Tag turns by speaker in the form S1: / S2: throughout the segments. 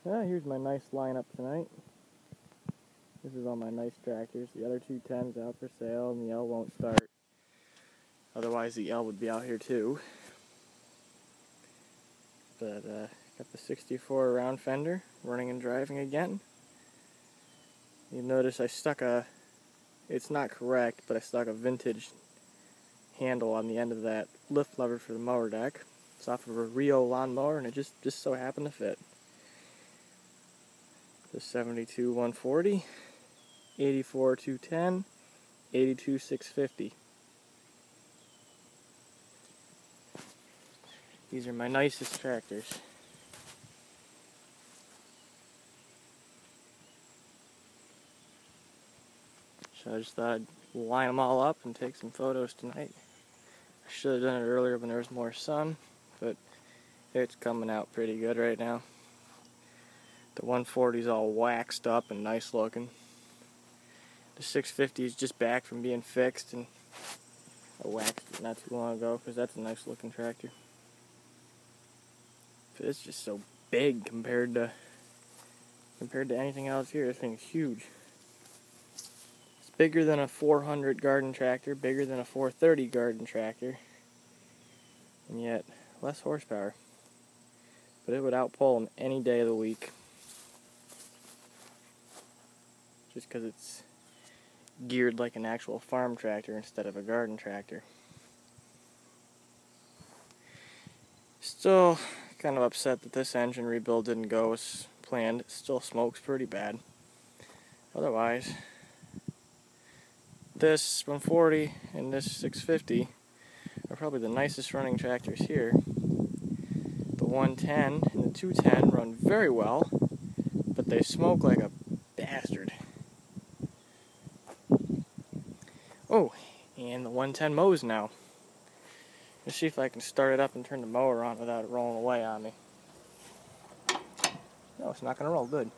S1: Here's my nice lineup tonight. This is all my nice tractors. The other 210's out for sale, and the L won't start. Otherwise, the L would be out here too. But got the 64 round fender running and driving again. You notice I stuck it's not correct, but I stuck a vintage handle on the end of that lift lever for the mower deck. It's off of a Rio lawnmower, and it just so happened to fit. The 72 140, 84 210, 82 650. These are my nicest tractors. So I just thought I'd line them all up and take some photos tonight. I should have done it earlier when there was more sun, but it's coming out pretty good right now. The 140 is all waxed up and nice looking. The 650 is just back from being fixed, and I waxed it not too long ago because that's a nice looking tractor. But it's just so big compared to anything else here. This thing's huge. It's bigger than a 400 garden tractor, bigger than a 430 garden tractor, and yet less horsepower. But it would outpull them any day of the week. Just because it's geared like an actual farm tractor instead of a garden tractor. Still kind of upset that this engine rebuild didn't go as planned. It still smokes pretty bad. Otherwise, this 140 and this 650 are probably the nicest running tractors here. The 110 and the 210 run very well, but they smoke like a bastard. Oh, and the 110 mows now. Let's see if I can start it up and turn the mower on without it rolling away on me. No, it's not going to roll. Good.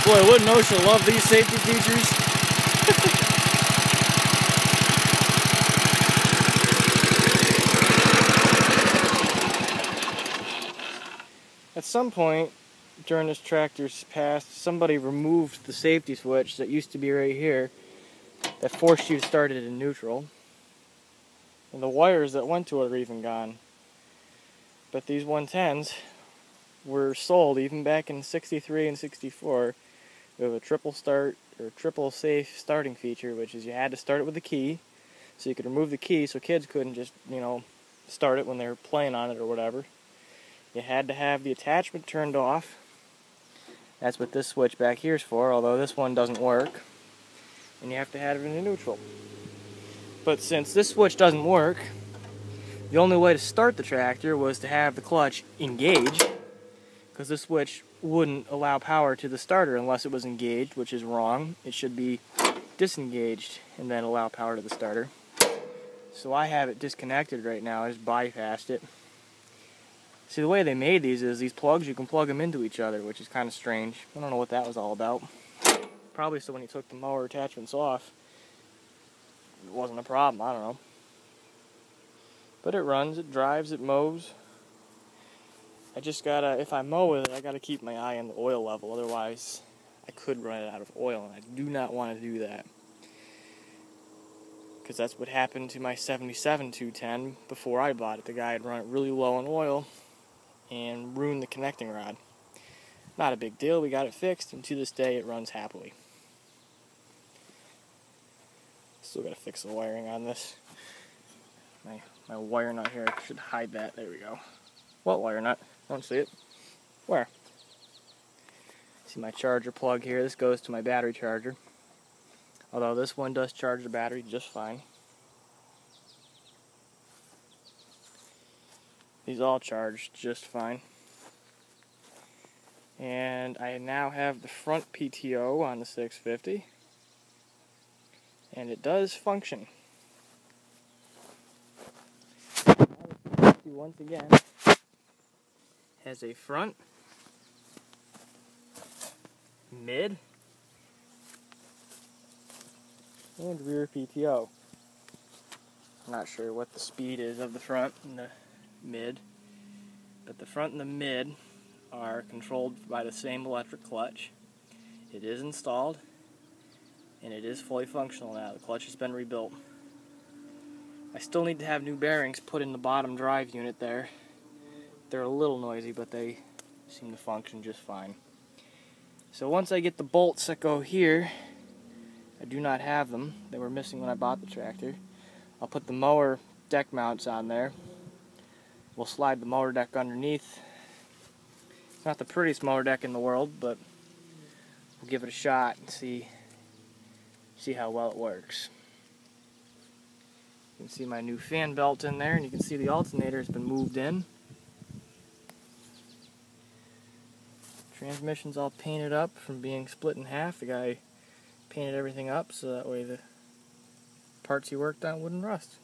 S1: Boy, wouldn't OSHA love these safety features? At some point during this tractor's past, somebody removed the safety switch that used to be right here that forced you to start it in neutral. And the wires that went to it are even gone. But these 110s were sold even back in 63 and 64. We have a triple start or triple safe starting feature, which is you had to start it with the key, so you could remove the key so kids couldn't just, start it when they were playing on it or whatever. You had to have the attachment turned off. That's what this switch back here is for, although this one doesn't work. And you have to have it in neutral. But since this switch doesn't work, the only way to start the tractor was to have the clutch engaged, because this switch wouldn't allow power to the starter unless it was engaged, which is wrong. It should be disengaged and then allow power to the starter. So I have it disconnected right now. I just bypassed it. See, the way they made these is these plugs, you can plug them into each other, which is kind of strange. I don't know what that was all about. Probably so when you took the mower attachments off, it wasn't a problem. I don't know. But it runs, it drives, it mows. I just gotta, if I mow with it, I gotta keep my eye on the oil level, otherwise I could run it out of oil, and I do not want to do that. Because that's what happened to my 77 210 before I bought it. The guy had run it really low on oil and ruined the connecting rod. Not a big deal, we got it fixed, and to this day it runs happily. Still gotta fix the wiring on this. My wire nut here, I should hide that, there we go. What wire nut? I don't see it. Where? See my charger plug here. This goes to my battery charger. Although this one does charge the battery just fine. These all charged just fine. And I now have the front PTO on the 650. And it does function. Now the 650 once again has a front, mid, and rear PTO. I'm not sure what the speed is of the front and the mid, but the front and the mid are controlled by the same electric clutch. It is installed and it is fully functional now. The clutch has been rebuilt. I still need to have new bearings put in the bottom drive unit there. They're a little noisy, but they seem to function just fine. So once I get the bolts that go here, I do not have them. They were missing when I bought the tractor. I'll put the mower deck mounts on there. We'll slide the mower deck underneath. It's not the prettiest mower deck in the world, but we'll give it a shot and see how well it works. You can see my new fan belt in there, and you can see the alternator has been moved in. Transmission's all painted up from being split in half. The guy painted everything up so that way the parts he worked on wouldn't rust.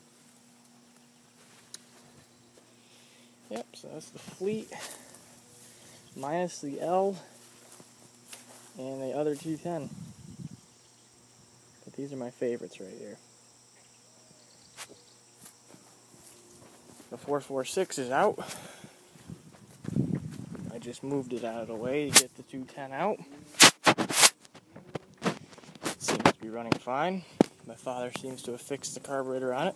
S1: Yep, so that's the Fleet minus the L and the other 210. But these are my favorites right here. The 446 is out. I just moved it out of the way to get the 210 out. It seems to be running fine. My father seems to have fixed the carburetor on it.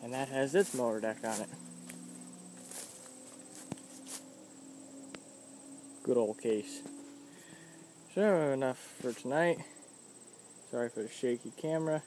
S1: And that has its motor deck on it. Good old case. So enough for tonight. Sorry for the shaky camera.